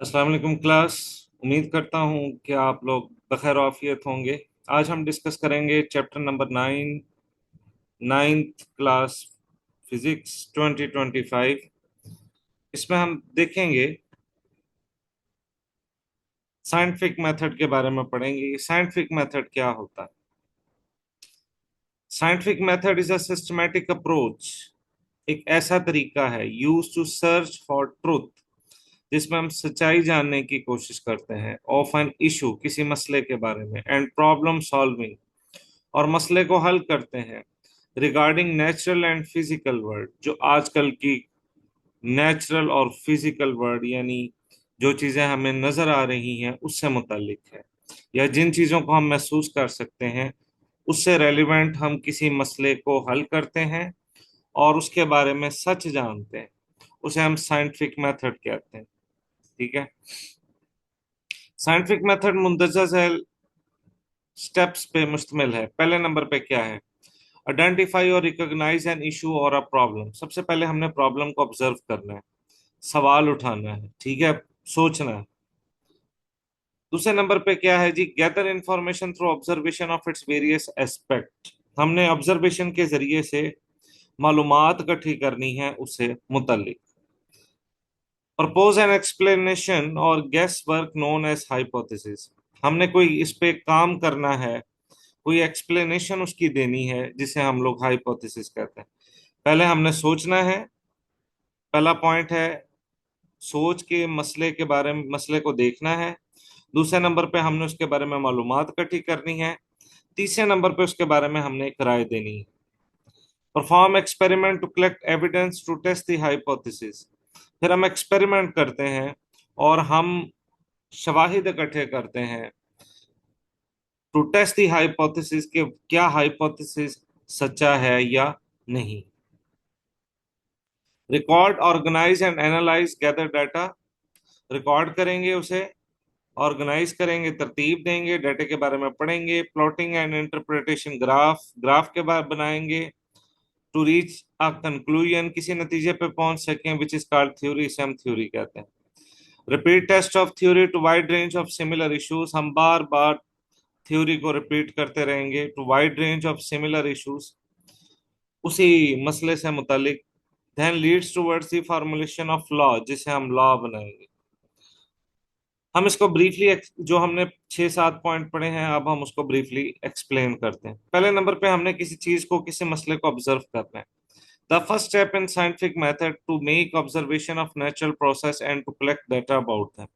अस्सलाम वालेकुम क्लास। उम्मीद करता हूँ कि आप लोग बखैर आफियत होंगे। आज हम डिस्कस करेंगे chapter number 9, ninth class, physics 2025। इसमें हम देखेंगे साइंटिफिक मेथड के बारे में पढ़ेंगे। साइंटिफिक मेथड क्या होता है? Scientific method is a systematic approach, एक ऐसा तरीका है use to search for truth, जिसमें हम सच्चाई जानने की कोशिश करते हैं ऑफ एन इशू, किसी मसले के बारे में, एंड प्रॉब्लम सॉल्विंग, और मसले को हल करते हैं regarding natural and physical world, जो आजकल की नेचुरल और फिजिकल वर्ल्ड यानी जो चीजें हमें नजर आ रही हैं उससे मुतालिक है, या जिन चीजों को हम महसूस कर सकते हैं उससे रेलिवेंट हम किसी मसले को हल करते हैं और उसके बारे में सच जानते हैं। उसे हम साइंटिफिक मेथड कहते हैं। ठीक है। साइंटिफिक मेथड मुंदरजा स्टेप्स पे मुश्तमिल है। पहले नंबर पे क्या है? आइडेंटिफाई और रिकॉग्नाइज एन इशू और अ प्रॉब्लम। सबसे पहले हमने प्रॉब्लम को ऑब्जर्व करना है, सवाल उठाना है, ठीक है, सोचना है। दूसरे नंबर पे क्या है जी? Gather information through observation of its various aspect. हमने ऑब्जर्वेशन के जरिए से मालूमात इकट्ठी करनी है उससे मुतल्लिक। प्रपोज एन एक्सप्लेनेशन और guess work known as hypothesis. हमने कोई इस पे काम करना है, कोई एक्सप्लेनेशन उसकी देनी है, जिसे हम लोग हाइपोथेसिस कहते हैं। पहले हमने सोचना है, पहला पॉइंट है सोच के मसले के बारे में, मसले को देखना है। दूसरे नंबर पे हमने उसके बारे में मालूमात इकट्ठी करनी है। तीसरे नंबर पे उसके बारे में हमने एक राय देनी है। Perform experiment to collect evidence to test the hypothesis. फिर हम एक्सपेरिमेंट करते हैं और हम शवाहिद इकट्ठे करते हैं टू टेस्ट दी हाइपोथेसिस, के क्या हाइपोथेसिस सच्चा है या नहीं। Record, organise and analyse gather data. Record करेंगे उसे, ऑर्गेनाइज करेंगे, तरतीब देंगे, डाटा के बारे में पढ़ेंगे, plotting and interpretation, graph graph के बाद बनाएंगे। टू रीच अ कंक्लूजन, किसी नतीजे पे पहुंच सकें, विच इज कॉल्ड थ्योरी, इसे हम थ्योरी कहते हैं। Repeat test of theory to wide range of similar issues. हम बार बार थ्योरी को रिपीट करते रहेंगे to wide range of similar issues, उसी मसले से मुतालिक। Then leads towards the formulation of law, जिसे हम लॉ बनाएंगे। हम इसको ब्रीफली, जो हमने 6-7 पॉइंट पढ़े हैं, अब हम उसको ब्रीफली एक्सप्लेन करते हैं। पहले नंबर पे हमने किसी चीज को, किसी मसले को ऑब्जर्व करना है। The first step in scientific method to make observation of natural process and to collect data about them.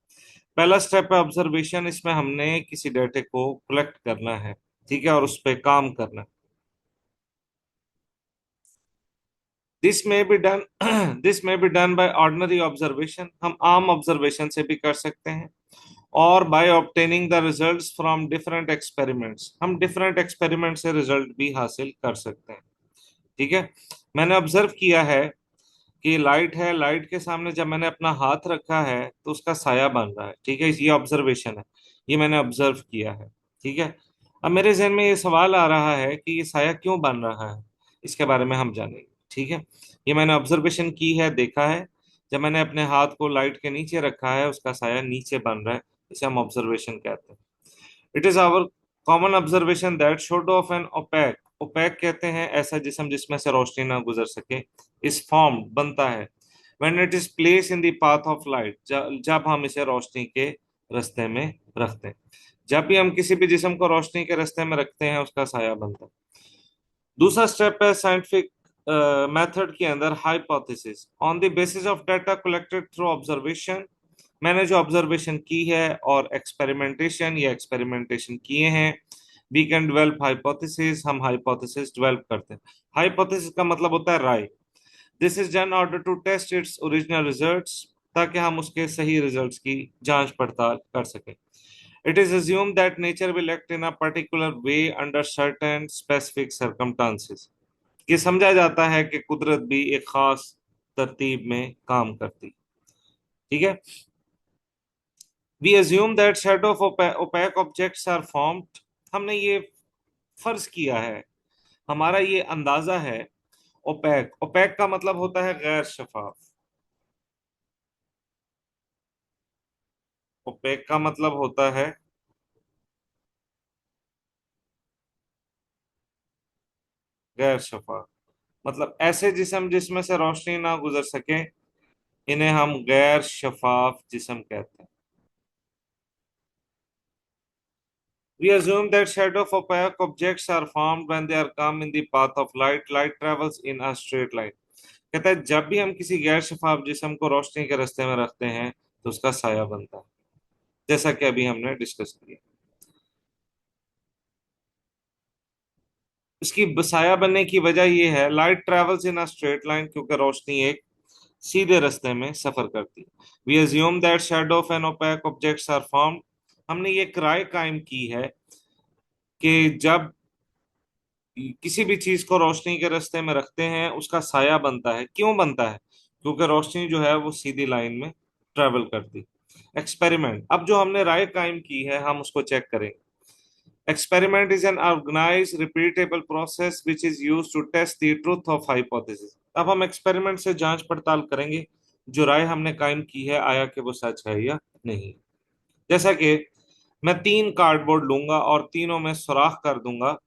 पहला स्टेप है ऑब्जर्वेशन। इसमें हमने किसी डाटे को कलेक्ट करना है, ठीक है, और उस पर काम करना है। This may be done this may be done by ordinary observation. हम आम ऑब्जर्वेशन से भी कर सकते हैं, और by obtaining the results from different experiments. हम डिफरेंट एक्सपेरिमेंट से रिजल्ट भी हासिल कर सकते हैं। ठीक है। मैंने ऑब्जर्व किया है कि लाइट है, लाइट के सामने जब मैंने अपना हाथ रखा है तो उसका साया बन रहा है। ठीक है, ये ऑब्जर्वेशन है, ये मैंने ऑब्जर्व किया है। ठीक है। अब मेरे जहन में ये सवाल आ रहा है कि ये साया क्यों बन रहा है, इसके बारे में हम जानेंगे। ठीक है। ये मैंने ऑब्जर्वेशन की है, देखा है। जब मैंने अपने हाथ को लाइट के नीचे रखा है उसका साया नीचे बन रहा है, इसे हम ऑब्जर्वेशन कहते हैं। It is our common observation that shadow of an opaque, opaque कहते हैं ऐसा जिस्म जिसमें से रोशनी ना गुजर सके, इस फॉर्म बनता है when it is place in the path of light, जब हम इसे रोशनी के रास्ते में रखते हैं। जब भी हम किसी भी जिस्म को रोशनी के रास्ते में रखते हैं उसका साया बनता है। दूसरा स्टेप है साइंटिफिक मेथड के अंदर hypothesis on the basis of data collected through observation. मैंने जो ऑब्जर्वेशन की है और एक्सपेरिमेंटेशन या एक्सपेरिमेंटेशन किए हैं, वी कैन डेवलप हाइपोथेसिस, हम हाइपोथेसिस डेवलप करते हैं। हाइपोथेसिस का मतलब होता है राय। This is done order to test its original results, ताकि हम उसके सही रिजल्ट्स की जांच पड़ताल कर सकें। It is assumed that nature will act in a particular way under certain specific circumstances, ये समझा जाता है कि कुदरत भी एक खास तरतीब में काम करती। ठीक है। We assume that set of opaque objects are formed। हमने ये फर्ज किया है, हमारा ये अंदाजा है। ओपैक, ओपैक का मतलब होता है गैर शफाफ। ओपेक का मतलब होता है गैर शफाफ। मतलब ऐसे जिस्म जिसमें से रोशनी ना गुजर सके, इन्हें हम गैर शफाफ जिस्म कहते हैं। We assume that shadow of opaque objects are formed when they are come in the path of light. Light travels in a straight line. कहता है जब भी हम किसी गैर शफाफ जिस्म को रोशनी के रास्ते में रखते हैं तो उसका साया बनता है, जैसा कि अभी हमने डिस्कस किया। इसकी साया बनने की वजह यह है, light travels in a straight line, क्योंकि रोशनी एक सीधे रास्ते में सफर करती है। We assume that shadow of an opaque objects are formed. हमने ये राय कायम की है कि जब किसी भी चीज को रोशनी के रास्ते में रखते हैं उसका साया बनता है। क्यों बनता है? क्योंकि रोशनी जो है वो सीधी लाइन में ट्रेवल करती। एक्सपेरिमेंट, अब जो हमने राय कायम की है हम उसको चेक करें। Experiment is an organised repeatable process which is used to test the truth of hypothesis. अब हम एक्सपेरिमेंट से जांच पड़ताल करेंगे जो राय हमने कायम की है आया कि वो सच है या नहीं। जैसा कि मैं तीन कार्डबोर्ड लूंगा और तीनों में सुराख कर दूंगा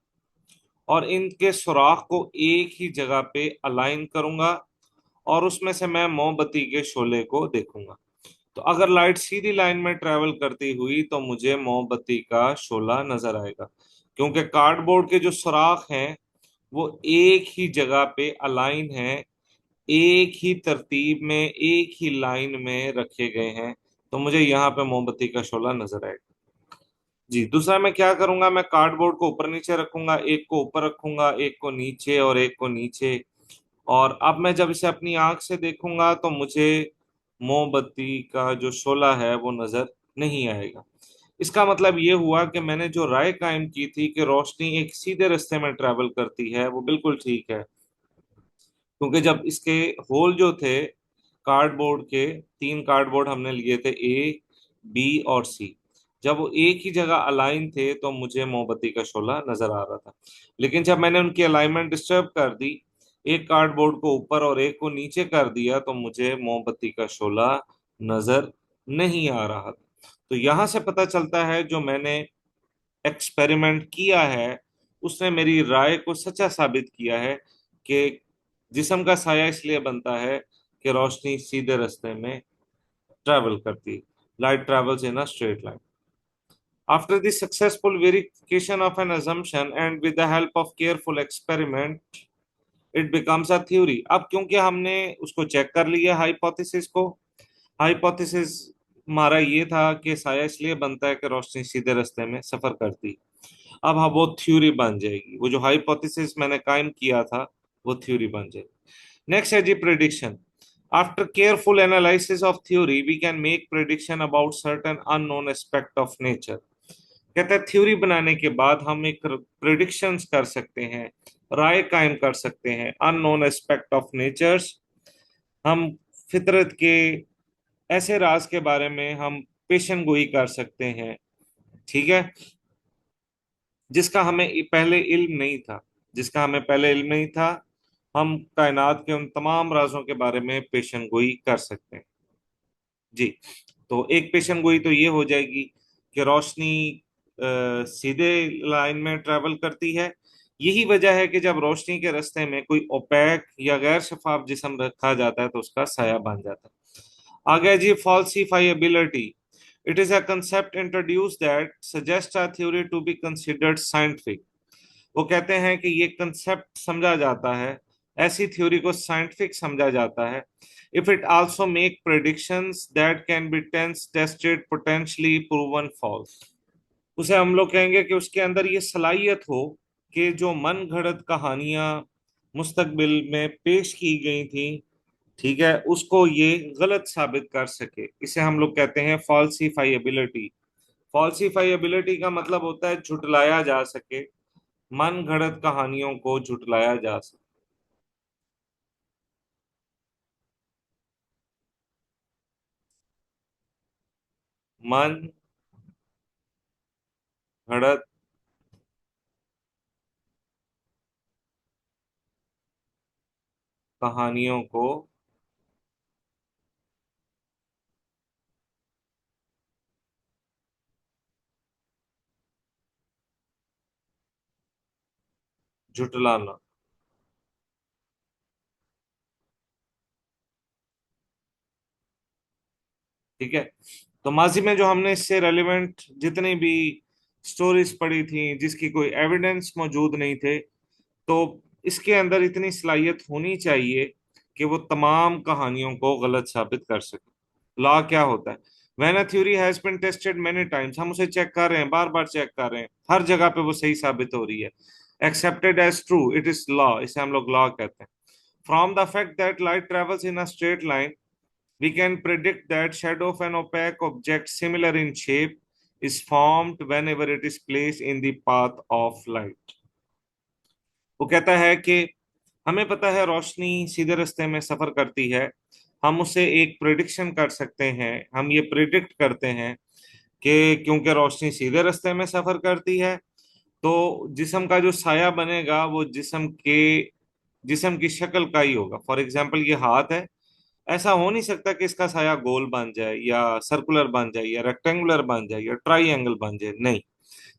और इनके सुराख को एक ही जगह पे अलाइन करूंगा और उसमें से मैं मोमबत्ती के शोले को देखूंगा। तो अगर लाइट सीधी लाइन में ट्रेवल करती हुई तो मुझे मोमबत्ती का शोला नजर आएगा, क्योंकि कार्डबोर्ड के जो सुराख हैं वो एक ही जगह पे अलाइन हैं, एक ही तरतीब में एक ही लाइन में रखे गए हैं। तो मुझे यहाँ पे मोमबत्ती का शोला नजर आएगा। जी, दूसरा मैं क्या करूंगा, मैं कार्डबोर्ड को ऊपर नीचे रखूंगा, एक को ऊपर रखूंगा, एक को नीचे और एक को नीचे। और अब मैं जब इसे अपनी आंख से देखूंगा तो मुझे मोमबत्ती का जो शोला है वो नजर नहीं आएगा। इसका मतलब ये हुआ कि मैंने जो राय कायम की थी कि रोशनी एक सीधे रास्ते में ट्रेवल करती है वो बिल्कुल ठीक है, क्योंकि जब इसके होल जो थे कार्डबोर्ड के, तीन कार्डबोर्ड हमने लिए थे, ए बी और सी, जब वो एक ही जगह अलाइन थे तो मुझे मोमबत्ती का शोला नजर आ रहा था। लेकिन जब मैंने उनकी अलाइनमेंट डिस्टर्ब कर दी, एक कार्डबोर्ड को ऊपर और एक को नीचे कर दिया, तो मुझे मोमबत्ती का शोला नजर नहीं आ रहा था। तो यहां से पता चलता है जो मैंने एक्सपेरिमेंट किया है उसने मेरी राय को सच्चा साबित किया है कि जिस्म का साया इसलिए बनता है कि रोशनी सीधे रास्ते में ट्रैवल करती। Light travels in a straight line. After the successful verification of an assumption and with the help of careful experiment it becomes a theory. अब क्योंकि हमने उसको चेक कर लिया हाइपोथेसिस को, हाइपोथेसिस हमारा ये था कि साया इसलिए बनता है कि रोशनी सीधे रास्ते में सफर करती। अब हाँ वो थ्योरी बन जाएगी, वो जो हाइपोथेसिस मैंने कायम किया था वो थ्योरी बन जाएगी। नेक्स्ट है जी prediction. After careful analysis of theory we can make prediction about certain unknown aspect of nature. कहता है थ्योरी बनाने के बाद हम एक प्रिडिक्शंस कर सकते हैं, राय कायम कर सकते हैं अननोन एस्पेक्ट ऑफ नेचर्स। हम फितरत के ऐसे राज के बारे में हम पेशन गोई कर सकते हैं, ठीक है, जिसका हमें पहले इल्म नहीं था, जिसका हमें पहले इल्म नहीं था। हम कायनात के उन तमाम राजों के बारे में पेशन गोई कर सकते हैं। जी, तो एक पेशन गोई तो ये हो जाएगी कि रोशनी सीधे लाइन में ट्रेवल करती है। यही वजह है कि जब रोशनी के रास्ते में कोई ओपैक या गैर शफाफ जिस्म रखा जाता है तो उसका साया बन जाता है। आगे जी falsifiability. It is a concept introduce that suggest a theory to be considered scientific. वो कहते हैं कि ये कंसेप्ट समझा जाता है, ऐसी थ्योरी को साइंटिफिक समझा जाता है if it also make predictions that can be tested potentially proven false. उसे हम लोग कहेंगे कि उसके अंदर ये सलाहियत हो कि जो मन घड़त कहानियां मुस्तकबिल में पेश की गई थी, ठीक है, उसको ये गलत साबित कर सके। इसे हम लोग कहते हैं फॉल्सिफाइबिलिटी। फॉल्सिफाइबिलिटी का मतलब होता है झुटलाया जा सके, मन घड़त कहानियों को झुटलाया जा सके। मन घड़त कहानियों को झुटलाना। ठीक है। तो माजी में जो हमने इससे रेलिवेंट जितनी भी स्टोरीज पढ़ी थी जिसकी कोई एविडेंस मौजूद नहीं थे, तो इसके अंदर इतनी सलाहियत होनी चाहिए कि वो तमाम कहानियों को गलत साबित कर सके। लॉ क्या होता है? When a theory has been tested many times, हम उसे चेक कर रहे हैं, बार बार चेक कर रहे हैं, हर जगह पे वो सही साबित हो रही है, accepted as true, it is law, इसे हम लोग लॉ कहते हैं। From the fact that light travels in a straight line, we can predict that shadow of an opaque object similar in shape is formed whenever it is placed in the path of light। वो कहता है कि हमें पता है रोशनी सीधे रास्ते में सफर करती है, हम उसे एक प्रिडिक्शन कर सकते हैं, हम ये प्रिडिक्ट करते हैं कि क्योंकि रोशनी सीधे रास्ते में सफर करती है, तो जिस्म का जो साया बनेगा वो जिस्म की शक्ल का ही होगा। फॉर एग्जाम्पल ये हाथ है, ऐसा हो नहीं सकता कि इसका साया गोल बन जाए या सर्कुलर बन जाए या रेक्टेंगुलर बन जाए या ट्राइंगल बन जाए, नहीं।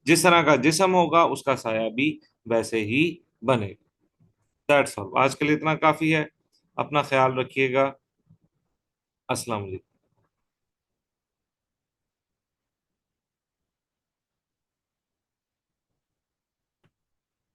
जिस तरह का जिस्म होगा उसका साया भी वैसे ही बनेगा। दैट्स ऑल, आज के लिए इतना काफी है। अपना ख्याल रखिएगा। अस्सलाम वालेकुम।